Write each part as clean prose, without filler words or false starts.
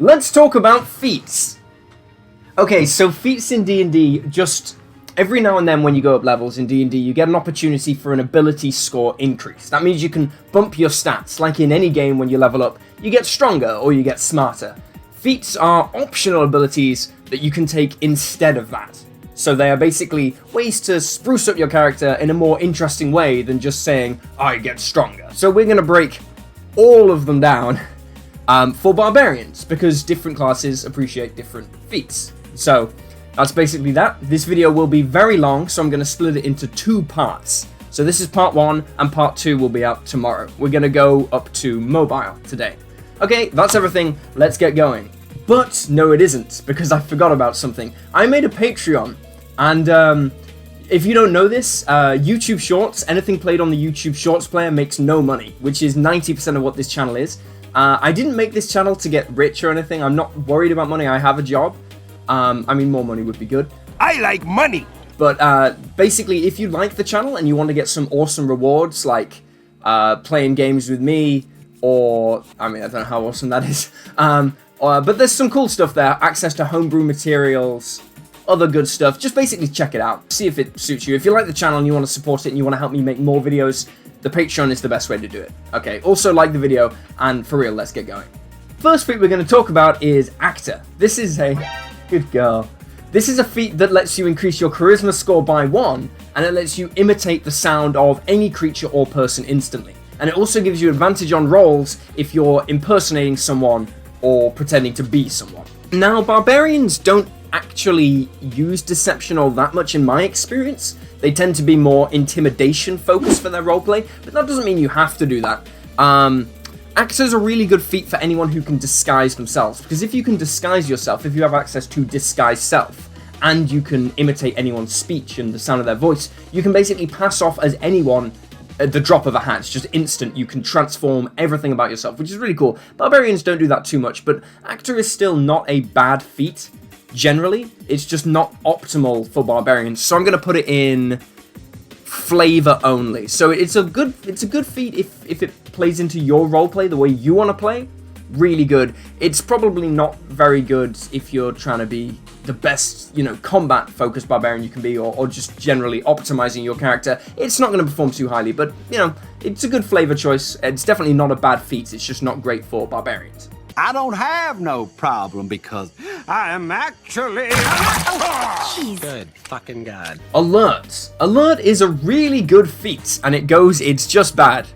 let's talk about feats. Okay, so feats in D&D, just every now and then when you go up levels in D&D, you get an opportunity for an ability score increase. That means you can bump your stats. Like in any game, when you level up, you get stronger or you get smarter. Feats are optional abilities that you can take instead of that. So they are basically ways to spruce up your character in a more interesting way than just saying, I get stronger. So we're going to break all of them down for Barbarians, because different classes appreciate different feats. So that's basically that. This video will be very long, so I'm going to split it into 2 parts. So this is part 1, and part 2 will be out tomorrow. We're going to go up to mobile today. Okay, that's everything. Let's get going. But no, it isn't, because I forgot about something. I made a Patreon, and if you don't know this, YouTube Shorts, anything played on the YouTube Shorts player makes no money, which is 90% of what this channel is. I didn't make this channel to get rich or anything. I'm not worried about money. I have a job. I mean, more money would be good. I like money! But basically, if you like the channel and you want to get some awesome rewards, like playing games with me, or, I mean, I don't know how awesome that is. But there's some cool stuff there. Access to homebrew materials, other good stuff. Just basically check it out. See if it suits you. If you like the channel and you want to support it and you want to help me make more videos, the Patreon is the best way to do it. Okay, also like the video, and for real, let's get going. First feat we're going to talk about is Actor. This is a... Good girl. This is a feat that lets you increase your charisma score by 1, and it lets you imitate the sound of any creature or person instantly. And it also gives you advantage on rolls if you're impersonating someone or pretending to be someone. Now, Barbarians don't actually use deception all that much in my experience. They tend to be more intimidation focused for their roleplay, but that doesn't mean you have to do that. Actor's a really good feat for anyone who can disguise themselves, because if you can disguise yourself, if you have access to disguise self, and you can imitate anyone's speech and the sound of their voice, you can basically pass off as anyone at the drop of a hat. It's just instant. You can transform everything about yourself, which is really cool. Barbarians don't do that too much, but Actor is still not a bad feat. Generally, it's just not optimal for Barbarians, so I'm going to put it in flavor only. So it's a good feat if it plays into your roleplay the way you want to play. Really good. It's probably not very good if you're trying to be the best, combat focused Barbarian you can be, or just generally optimizing your character. It's not going to perform too highly, but it's a good flavor choice. It's definitely not a bad feat. It's just not great for Barbarians. I don't have no problem because I am actually... Jeez. Good fucking God. Alert. Alert is a really good feat, and it's just bad.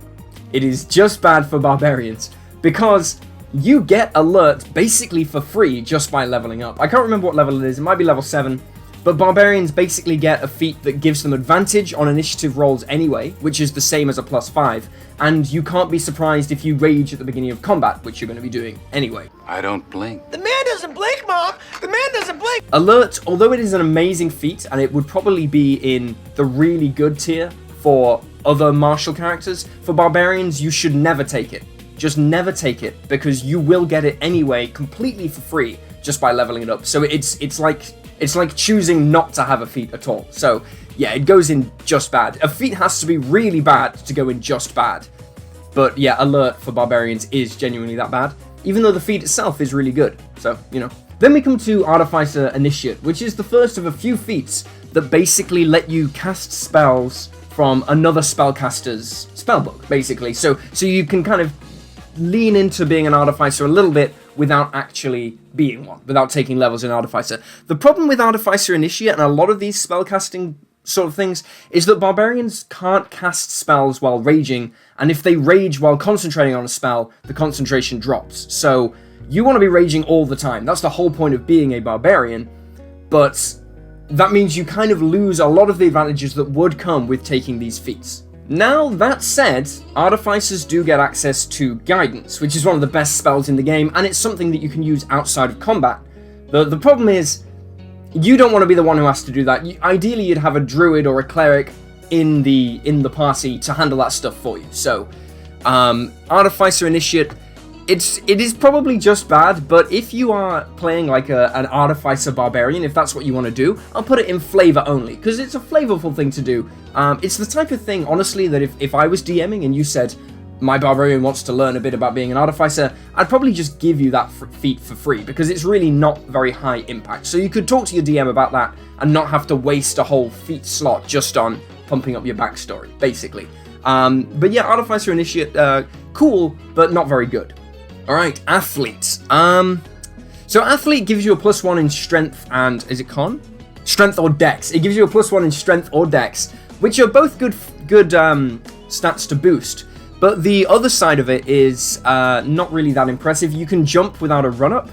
It is just bad for Barbarians, because you get Alert basically for free just by leveling up. I can't remember what level it is. It might be level 7. But Barbarians basically get a feat that gives them advantage on initiative rolls anyway, which is the same as a +5, and you can't be surprised if you rage at the beginning of combat, which you're going to be doing anyway. I don't blink. The man doesn't blink, Mom! The man doesn't blink! Alert, although it is an amazing feat, and it would probably be in the really good tier for other martial characters, for Barbarians, you should never take it. Just never take it, because you will get it anyway completely for free just by leveling it up. So it's like choosing not to have a feat at all. So yeah, it goes in just bad. A feat has to be really bad to go in just bad. But yeah, Alert for Barbarians is genuinely that bad, even though the feat itself is really good. So, Then we come to Artificer Initiate, which is the first of a few feats that basically let you cast spells from another spellcaster's spellbook, basically. So you can kind of lean into being an Artificer a little bit without actually being one, without taking levels in Artificer. The problem with Artificer Initiate and a lot of these spellcasting sort of things is that Barbarians can't cast spells while raging, and if they rage while concentrating on a spell, the concentration drops. So you want to be raging all the time. That's the whole point of being a Barbarian, but that means you kind of lose a lot of the advantages that would come with taking these feats. Now, that said, Artificers do get access to Guidance, which is one of the best spells in the game, and it's something that you can use outside of combat. The problem is, you don't want to be the one who has to do that. Ideally, you'd have a Druid or a Cleric in the party to handle that stuff for you. So, Artificer Initiate, it is probably just bad, but if you are playing like an Artificer Barbarian, if that's what you want to do, I'll put it in flavor only, because it's a flavorful thing to do. It's the type of thing, honestly, that if I was DMing and you said, my Barbarian wants to learn a bit about being an Artificer, I'd probably just give you that feat for free, because it's really not very high impact. So you could talk to your DM about that and not have to waste a whole feat slot just on pumping up your backstory, basically. But yeah, Artificer Initiate, cool, but not very good. Alright, Athlete. So Athlete gives you a +1 in Strength and, is it Con? Strength or Dex. It gives you a +1 in Strength or Dex, which are both good stats to boost. But the other side of it is not really that impressive. You can jump without a run-up,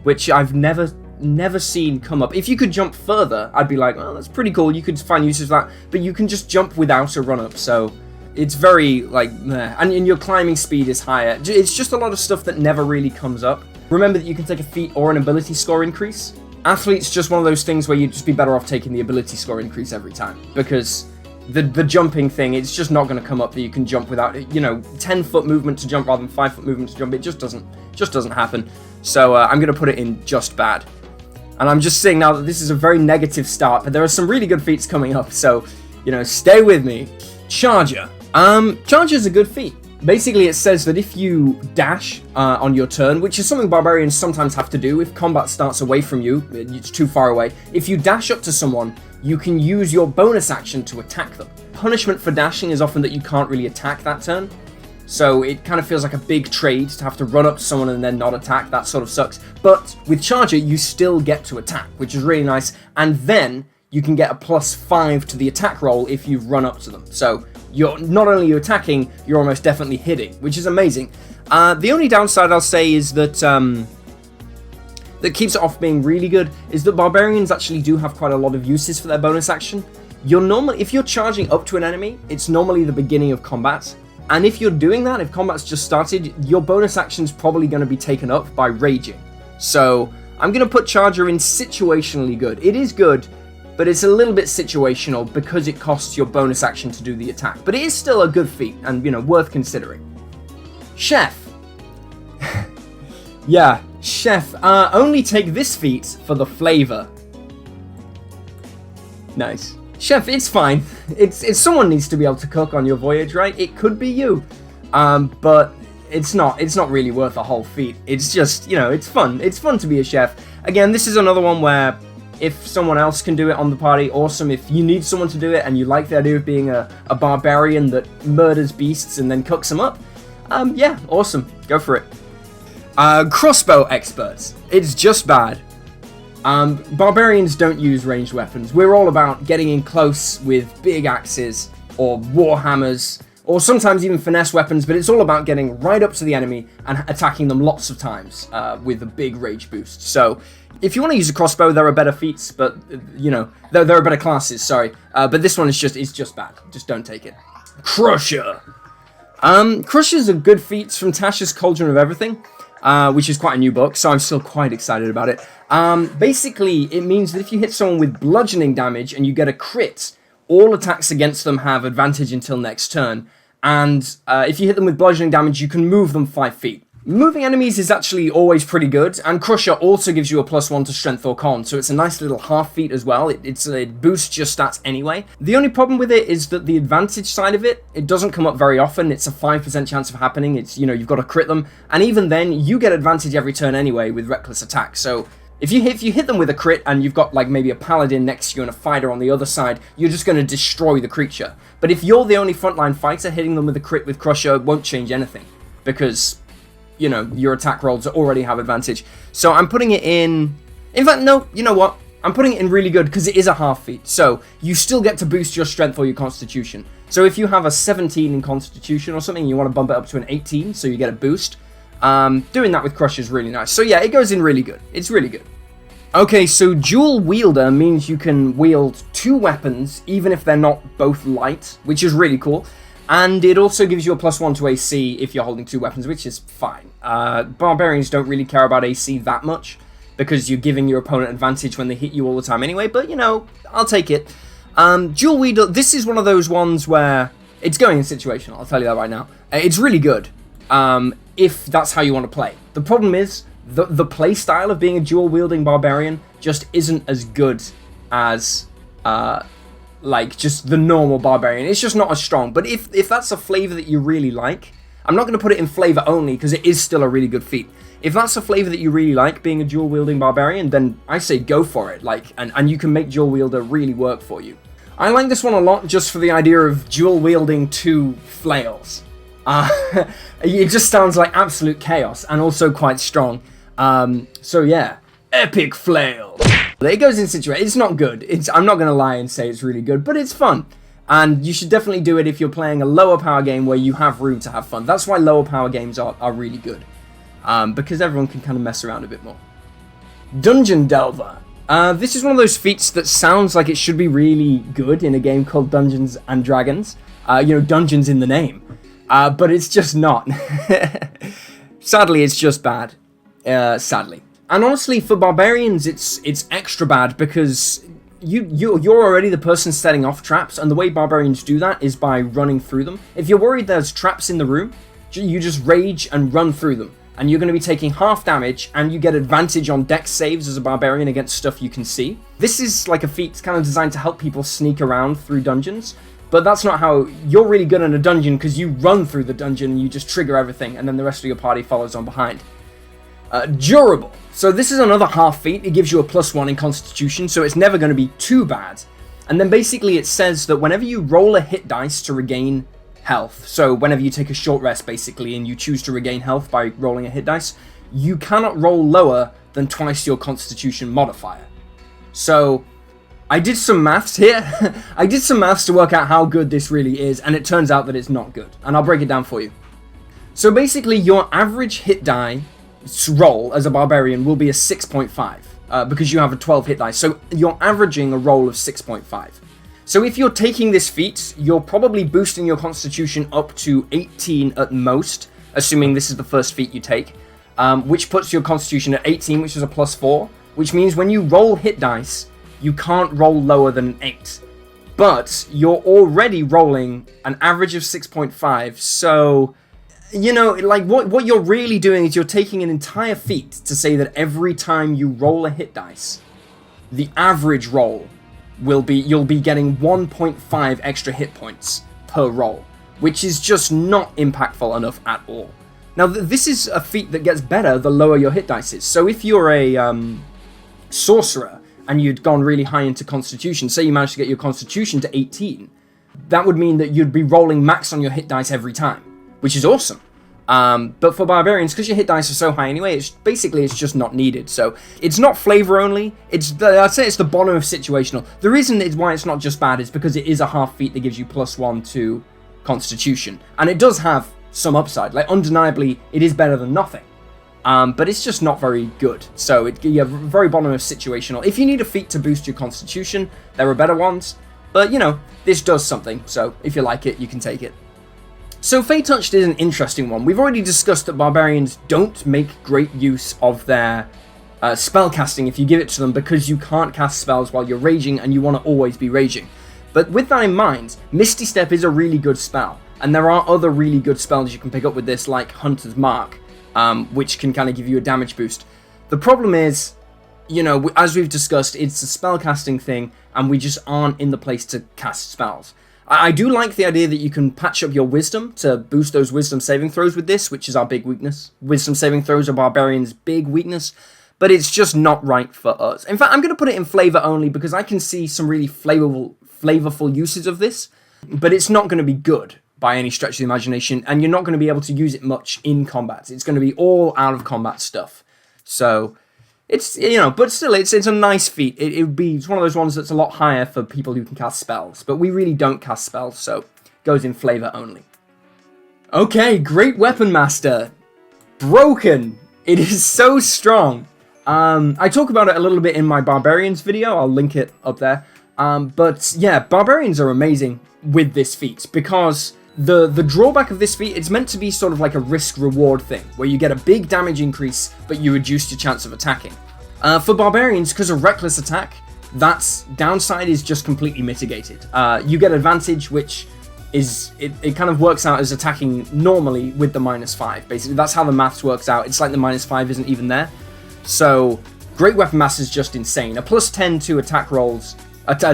which I've never seen come up. If you could jump further, I'd be like, well, that's pretty cool. You could find uses for that. But you can just jump without a run-up, so it's very, like, meh. And your climbing speed is higher. It's just a lot of stuff that never really comes up. Remember that you can take a feat or an ability score increase. Athlete's just one of those things where you'd just be better off taking the ability score increase every time, because the jumping thing, it's just not going to come up that you can jump without, 10-foot movement to jump rather than 5-foot movement to jump. It just doesn't happen. So I'm going to put it in just bad. And I'm just saying now that this is a very negative start, but there are some really good feats coming up, so, stay with me. Charger. Charger's a good feat. Basically, it says that if you dash on your turn, which is something Barbarians sometimes have to do if combat starts away from you, it's too far away. If you dash up to someone, you can use your bonus action to attack them. Punishment for dashing is often that you can't really attack that turn, so it kind of feels like a big trade to have to run up to someone and then not attack. That sort of sucks. But with Charger, you still get to attack, which is really nice, and then you can get a +5 to the attack roll if you run up to them. So you're not only you're attacking, you're almost definitely hitting, which is amazing. The only downside I'll say is that that keeps it off being really good is that Barbarians actually do have quite a lot of uses for their bonus action. If you're charging up to an enemy, it's normally the beginning of combat, and if you're doing that, if combat's just started, your bonus action's probably going to be taken up by raging. So I'm going to put Charger in situationally good. It is good, but it's a little bit situational because it costs your bonus action to do the attack. But it is still a good feat and, worth considering. Chef. Yeah, Chef. Only take this feat for the flavor. Nice. Chef, it's fine. It's someone needs to be able to cook on your voyage, right? It could be you. But it's not really worth a whole feat. It's just, it's fun. It's fun to be a chef. Again, this is another one where if someone else can do it on the party, awesome. If you need someone to do it and you like the idea of being a barbarian that murders beasts and then cooks them up, yeah, awesome. Go for it. Crossbow Expert. It's just bad. Barbarians don't use ranged weapons. We're all about getting in close with big axes or warhammers or sometimes even finesse weapons, but it's all about getting right up to the enemy and attacking them lots of times with a big rage boost. So if you want to use a crossbow, there are better feats, but, there are better classes, sorry. But this one is just bad. Just don't take it. Crusher. Crusher's a good feat from Tasha's Cauldron of Everything, which is quite a new book, so I'm still quite excited about it. Basically, it means that if you hit someone with bludgeoning damage and you get a crit, all attacks against them have advantage until next turn. And if you hit them with bludgeoning damage, you can move them 5 feet. Moving enemies is actually always pretty good, and Crusher also gives you a +1 to Strength or Con, so it's a nice little half feat as well. It boosts your stats anyway. The only problem with it is that the advantage side of it doesn't come up very often. It's a 5% chance of happening. It's, you've got to crit them, and even then, you get advantage every turn anyway with Reckless Attack. So if you hit them with a crit and you've got like maybe a paladin next to you and a fighter on the other side, you're just going to destroy the creature. But if you're the only frontline fighter, hitting them with a crit with Crusher won't change anything, because your attack rolls already have advantage. So I'm putting it in fact, no, you know what? I'm putting it in really good because it is a half feat. So you still get to boost your strength or your constitution. So if you have a 17 in constitution or something, you want to bump it up to an 18 so you get a boost. Doing that with Crusher is really nice. So yeah, it goes in really good. It's really good. Okay, so dual wielder means you can wield 2 weapons even if they're not both light, which is really cool. And it also gives you a +1 to AC if you're holding 2 weapons, which is fine. Barbarians don't really care about AC that much, because you're giving your opponent advantage when they hit you all the time anyway, but, I'll take it. Dual wielder, this is one of those ones where it's going in situational, I'll tell you that right now. It's really good, if that's how you want to play. The problem is, the play style of being a dual-wielding barbarian just isn't as good as just the normal barbarian. It's just not as strong. But if that's a flavor that you really like, I'm not going to put it in flavor only because it is still a really good feat. If that's a flavor that you really like, being a dual-wielding barbarian, then I say go for it. And you can make dual-wielder really work for you. I like this one a lot just for the idea of dual-wielding 2 flails. It just sounds like absolute chaos and also quite strong. So yeah, epic flail. It goes in situation. It's not good. I'm not going to lie and say it's really good, but it's fun. And you should definitely do it if you're playing a lower power game where you have room to have fun. That's why lower power games are really good. Because everyone can kind of mess around a bit more. Dungeon Delver. This is one of those feats that sounds like it should be really good in a game called Dungeons and Dragons. Dungeons in the name. But it's just not. Sadly, it's just bad. Sadly. And honestly, for Barbarians, it's extra bad because you're already the person setting off traps, and the way Barbarians do that is by running through them. If you're worried there's traps in the room, you just rage and run through them. And you're going to be taking half damage, and you get advantage on dex saves as a Barbarian against stuff you can see. This is like a feat kind of designed to help people sneak around through dungeons, but that's not how you're really good in a dungeon, because you run through the dungeon and you just trigger everything, and then the rest of your party follows on behind. Durable. So this is another half feat. It gives you a +1 in Constitution, so it's never going to be too bad. And then basically it says that whenever you roll a hit dice to regain health, so whenever you take a short rest basically and you choose to regain health by rolling a hit dice, you cannot roll lower than twice your Constitution modifier. So I did some maths here. I did some maths to work out how good this really is, and it turns out that it's not good. And I'll break it down for you. So basically your average hit die roll as a Barbarian will be a 6.5 because you have a 12 hit dice. So you're averaging a roll of 6.5. So if you're taking this feat, you're probably boosting your Constitution up to 18 at most, assuming this is the first feat you take, which puts your Constitution at 18, which is a +4, which means when you roll hit dice, you can't roll lower than 8. But you're already rolling an average of 6.5, so like what you're really doing is you're taking an entire feat to say that every time you roll a hit dice, the average roll you'll be getting 1.5 extra hit points per roll, which is just not impactful enough at all. Now this is a feat that gets better the lower your hit dice is. So if you're a sorcerer and you'd gone really high into Constitution, say you managed to get your Constitution to 18, that would mean that you'd be rolling max on your hit dice every time, which is awesome. But for Barbarians, because your hit dice are so high anyway, it's just not needed. So it's not flavor only. I'd say it's the bottom of situational. The reason why it's not just bad is because it is a half feat that gives you +1 to Constitution, and it does have some upside. Like undeniably, it is better than nothing. But it's just not very good. So you're very bottom of situational. If you need a feat to boost your Constitution, there are better ones. But this does something. So if you like it, you can take it. So Fey Touched is an interesting one. We've already discussed that Barbarians don't make great use of their spell casting if you give it to them, because you can't cast spells while you're raging and you want to always be raging. But with that in mind, Misty Step is a really good spell, and there are other really good spells you can pick up with this, like Hunter's Mark, which can kind of give you a damage boost. The problem is, as we've discussed, it's a spell casting thing, and we just aren't in the place to cast spells. I do like the idea that you can patch up your wisdom to boost those wisdom saving throws with this, which is our big weakness. Wisdom saving throws are Barbarians' big weakness, but it's just not right for us. In fact, I'm going to put it in flavor only because I can see some really flavorful uses of this, but it's not going to be good by any stretch of the imagination, and you're not going to be able to use it much in combat. It's going to be all out of combat stuff. So it's, but still, it's a nice feat. It's one of those ones that's a lot higher for people who can cast spells, but we really don't cast spells, so it goes in flavor only. Okay, Great Weapon Master. Broken. It is so strong. I talk about it a little bit in my Barbarians video. I'll link it up there. But yeah, Barbarians are amazing with this feat because the drawback of this feat, it's meant to be sort of like a risk-reward thing, where you get a big damage increase, but you reduce your chance of attacking. For Barbarians, because of Reckless Attack, that downside is just completely mitigated. You get advantage, which is, it kind of works out as attacking normally with the -5, basically. That's how the maths works out. It's like the -5 isn't even there. So, Great Weapon Master is just insane. A +10 to attack rolls,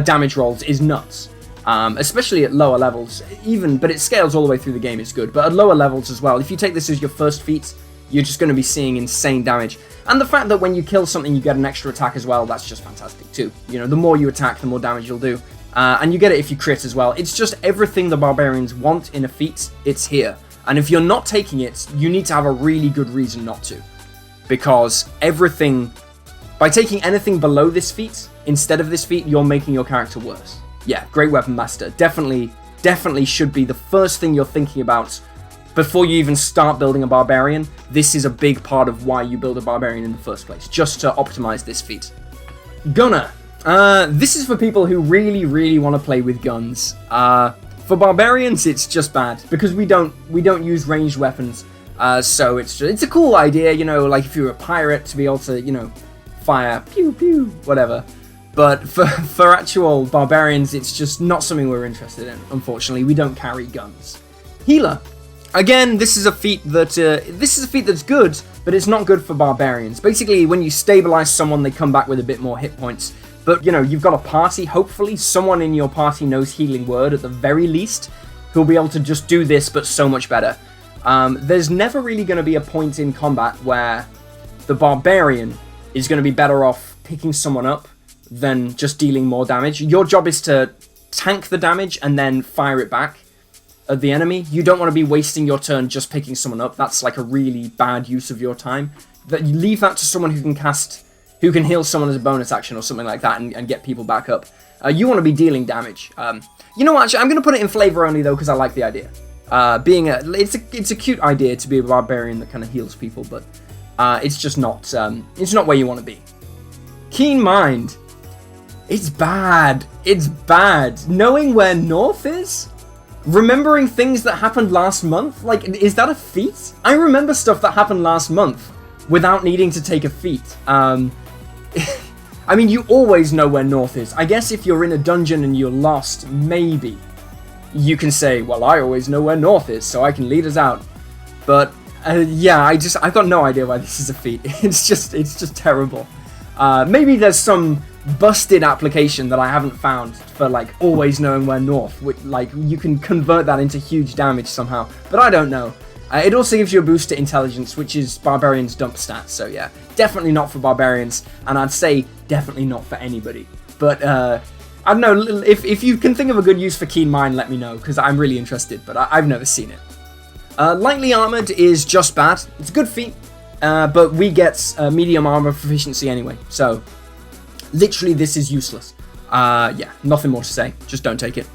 damage rolls is nuts. especially at lower levels. But it scales all the way through the game, it's good. But at lower levels as well, if you take this as your first feat, you're just going to be seeing insane damage. And the fact that when you kill something, you get an extra attack as well, that's just fantastic too. You know, the more you attack, the more damage you'll do. And you get it if you crit as well. It's just everything the Barbarians want in a feat, it's here. And if you're not taking it, you need to have a really good reason not to. Because by taking anything below this feat, instead of this feat, you're making your character worse. Yeah, Great Weapon Master. Definitely should be the first thing you're thinking about before you even start building a Barbarian. This is a big part of why you build a Barbarian in the first place, just to optimize this feat. Gunner. This is for people who really, really want to play with guns. For Barbarians, it's just bad, because we don't use ranged weapons. So it's a cool idea, you know, like if you're a pirate, to be able to, you know, fire, pew, pew, whatever. But for actual Barbarians, it's just not something we're interested in, unfortunately. We don't carry guns. Healer. Again, this is a feat that's good, but it's not good for Barbarians. Basically, when you stabilize someone, they come back with a bit more hit points. But, you know, you've got a party, hopefully someone in your party knows Healing Word at the very least, who'll be able to just do this, but so much better. There's never really going to be a point in combat where the Barbarian is going to be better off picking someone up than just dealing more damage. Your job is to tank the damage and then fire it back at the enemy. You don't want to be wasting your turn just picking someone up. That's like a really bad use of your time. You leave that to someone who can heal someone as a bonus action or something like that and get people back up. You want to be dealing damage. You know what, actually, I'm going to put it in flavor only though, because I like the idea. It's a cute idea to be a Barbarian that kind of heals people, but it's just not where you want to be. Keen Mind. It's bad. It's bad. Knowing where North is? Remembering things that happened last month? Like, is that a feat? I remember stuff that happened last month without needing to take a feat. I mean, you always know where North is. I guess if you're in a dungeon and you're lost, maybe you can say, well, I always know where North is, so I can lead us out. But, yeah, I've got no idea why this is a feat. It's just terrible. Maybe there's some busted application that I haven't found for, like, always knowing where North, like, you can convert that into huge damage somehow, but I don't know. It also gives you a boost to intelligence, which is Barbarian's dump stat, so yeah, definitely not for Barbarians, and I'd say definitely not for anybody. But, I don't know, if you can think of a good use for Keen Mind, let me know, because I'm really interested, but I've never seen it. Lightly Armored is just bad. It's a good feat, but we get medium armor proficiency anyway, so literally this is useless. Yeah, nothing more to say, just don't take it.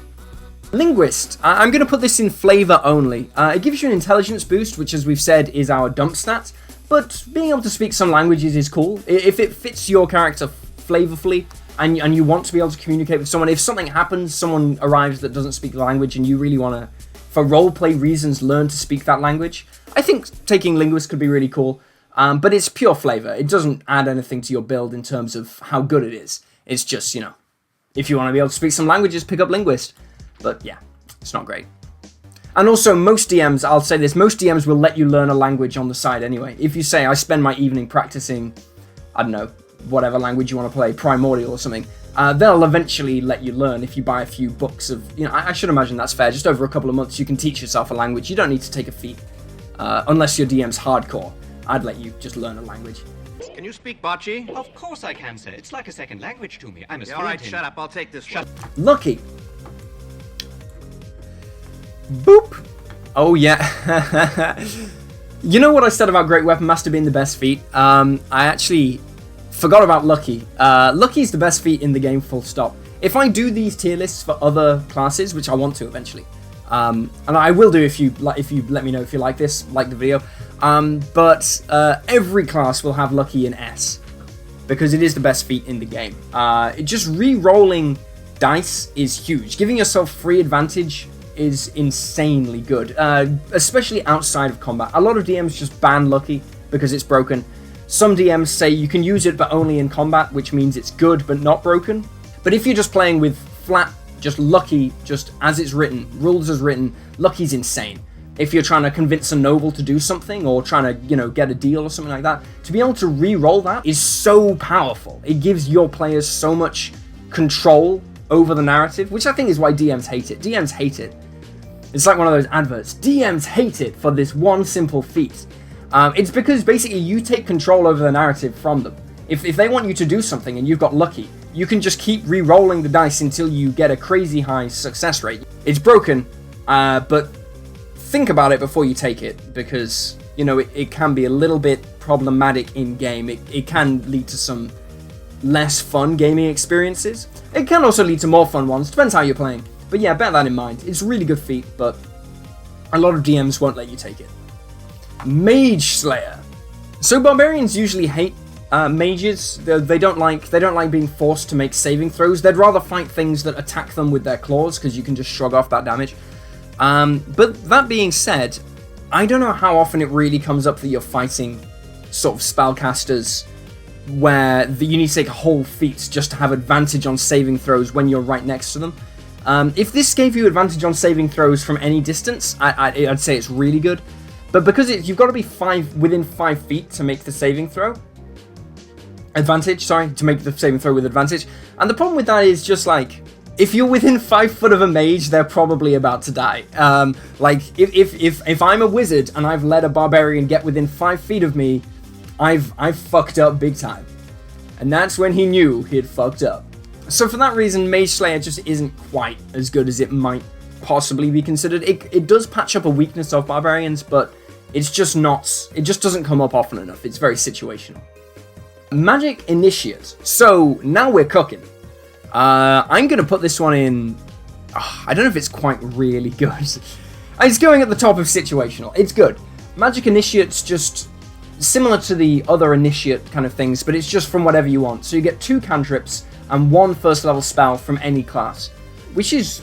Linguist. I'm going to put this in flavor only. It gives you an intelligence boost, which as we've said is our dump stat, but being able to speak some languages is cool. If it fits your character flavorfully, and you want to be able to communicate with someone, if something happens, someone arrives that doesn't speak the language, and you really want to, for roleplay reasons, learn to speak that language, I think taking Linguist could be really cool. But it's pure flavor. It doesn't add anything to your build in terms of how good it is. It's just, you know, if you want to be able to speak some languages, pick up Linguist. But yeah, it's not great. And also, most DMs, I'll say this, most DMs will let you learn a language on the side anyway. If you say, I spend my evening practicing, I don't know, whatever language you want to play, Primordial or something, they'll eventually let you learn if you buy a few books of, you know, I should imagine that's fair. Just over a couple of months, you can teach yourself a language. You don't need to take a feat, unless your DM's hardcore. I'd let you just learn a language. Can you speak Bocce? Of course I can, sir. It's like a second language to me. I'm a All right, shut up. I'll take this one. Lucky. Boop. Oh, yeah. You know what I said about Great Weapon Master being the best feat? I actually forgot about Lucky. Lucky's the best feat in the game, full stop. If I do these tier lists for other classes, which I want to eventually, and I will do if you let me know if you like this, like the video. But every class will have Lucky in S, because it is the best feat in the game. Just re-rolling dice is huge. Giving yourself free advantage is insanely good, especially outside of combat. A lot of DMs just ban Lucky because it's broken. Some DMs say you can use it but only in combat, which means it's good but not broken. But if you're just playing with flat, just Lucky, just as it's written, rules as written, Lucky's insane. If you're trying to convince a noble to do something, or trying to, you know, get a deal or something like that, to be able to re-roll that is so powerful. It gives your players so much control over the narrative, which I think is why DMs hate it. DMs hate it. It's like one of those adverts. DMs hate it for this one simple feat. It's because basically you take control over the narrative from them. If they want you to do something and you've got lucky, you can just keep re-rolling the dice until you get a crazy high success rate. It's broken, but think about it before you take it, because, you know, it can be a little bit problematic in-game. It can lead to some less fun gaming experiences. It can also lead to more fun ones, depends how you're playing. But yeah, bear that in mind. It's a really good feat, but a lot of DMs won't let you take it. Mage Slayer. So Barbarians usually hate mages. They don't like being forced to make saving throws. They'd rather fight things that attack them with their claws, because you can just shrug off that damage. But that being said, I don't know how often it really comes up that you're fighting sort of spellcasters where you need to take whole feats just to have advantage on saving throws when you're right next to them. If this gave you advantage on saving throws from any distance, I'd say it's really good. But because you've got to be within 5 feet to make the saving throw. To make the saving throw with advantage. And the problem with that is just like, if you're within 5 foot of a mage, they're probably about to die. Like, if I'm a wizard and I've let a barbarian get within 5 feet of me, I've fucked up big time. And that's when he knew he had fucked up. So for that reason, Mage Slayer just isn't quite as good as it might possibly be considered. It does patch up a weakness of Barbarians, but it's just not, it just doesn't come up often enough. It's very situational. Magic Initiate. So now we're cooking. I'm going to put this one in, I don't know if it's quite really good. It's going at the top of situational. It's good. Magic Initiate's just similar to the other Initiate kind of things, but it's just from whatever you want. So you get 2 cantrips and 1 first level spell from any class, which is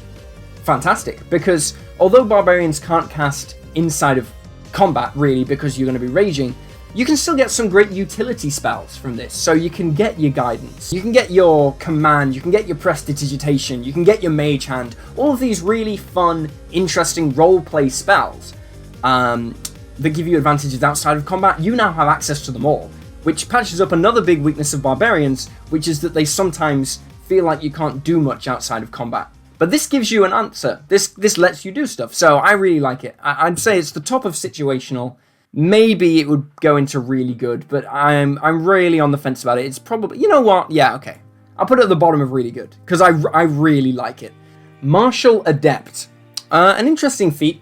fantastic, because although Barbarians can't cast inside of combat really because you're going to be raging, you can still get some great utility spells from this. So you can get your guidance, you can get your command, you can get your prestidigitation, you can get your mage hand, all of these really fun, interesting roleplay spells that give you advantages outside of combat. You now have access to them all, which patches up another big weakness of Barbarians, which is that they sometimes feel like you can't do much outside of combat. But this gives you an answer. This lets you do stuff, so I really like it. I'd say it's the top of situational. Maybe it would go into really good, but I'm really on the fence about it. It's probably, you know what? Yeah, okay. I'll put it at the bottom of really good, because I really like it. Martial Adept. An interesting feat.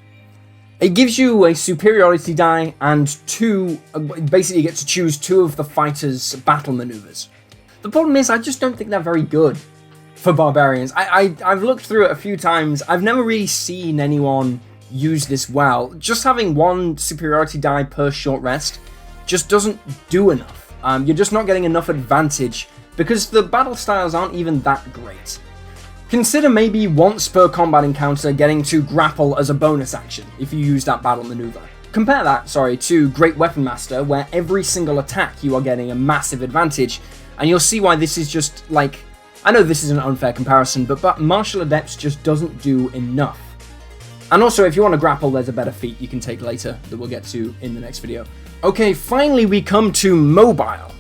It gives you a superiority die and 2, basically you get to choose 2 of the fighter's battle maneuvers. The problem is, I just don't think they're very good for Barbarians. I've looked through it a few times. I've never really seen anyone use this well. Just having 1 superiority die per short rest just doesn't do enough. You're just not getting enough advantage because the battle styles aren't even that great. Consider maybe once per combat encounter getting to grapple as a bonus action if you use that battle maneuver. Compare that, to Great Weapon Master, where every single attack you are getting a massive advantage, and you'll see why this is just like, I know this is an unfair comparison, but Martial Adepts just doesn't do enough. And also, if you want to grapple, there's a better feat you can take later that we'll get to in the next video. Okay, finally we come to Mobile,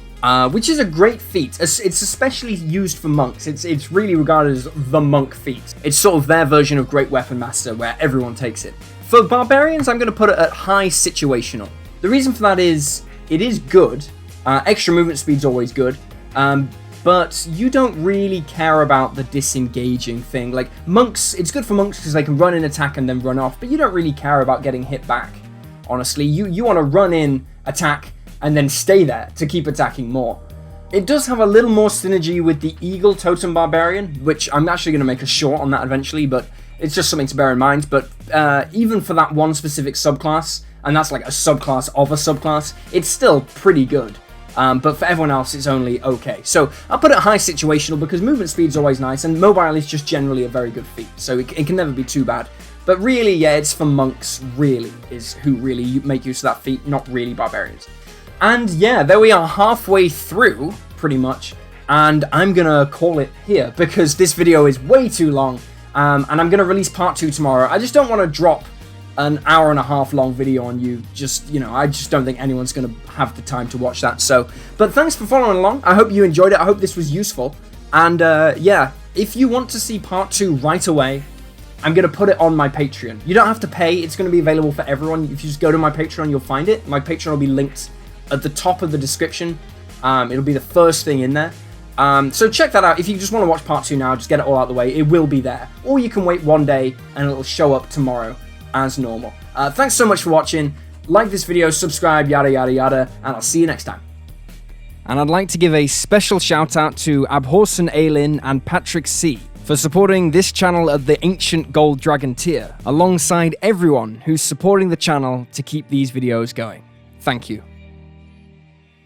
which is a great feat. It's especially used for monks. It's really regarded as the monk feat. It's sort of their version of Great Weapon Master, where everyone takes it. For Barbarians, I'm going to put it at high situational. The reason for that is, it is good. Extra movement speed's always good. But you don't really care about the disengaging thing. Like, monks, it's good for monks because they can run in, attack, and then run off, but you don't really care about getting hit back, honestly. You want to run in, attack, and then stay there to keep attacking more. It does have a little more synergy with the Eagle Totem Barbarian, which I'm actually going to make a short on that eventually, but it's just something to bear in mind. But even for that one specific subclass, and that's like a subclass of a subclass, it's still pretty good. But for everyone else, it's only okay. So I'll put it high situational because movement speed's always nice, and mobile is just generally a very good feat, so it can never be too bad. But really, yeah, it's for monks, really, is who really make use of that feat, not really Barbarians. And yeah, there we are, halfway through, pretty much, and I'm gonna call it here because this video is way too long, and I'm gonna release part 2 tomorrow. I just don't want to drop an hour-and-a-half long video on you. Just, I just don't think anyone's going to have the time to watch that. So, but thanks for following along. I hope you enjoyed it. I hope this was useful. And yeah, if you want to see part 2 right away, I'm going to put it on my Patreon. You don't have to pay. It's going to be available for everyone. If you just go to my Patreon, you'll find it. My Patreon will be linked at the top of the description. It'll be the first thing in there. So check that out. If you just want to watch part 2 now, just get it all out of the way. It will be there. Or you can wait one day and it'll show up tomorrow as normal. Thanks so much for watching. Like this video, subscribe, yada yada yada, and I'll see you next time. And I'd like to give a special shout out to Abhorsen Aelin and Patrick C for supporting this channel at the Ancient Gold Dragon tier, alongside everyone who's supporting the channel to keep these videos going. Thank you.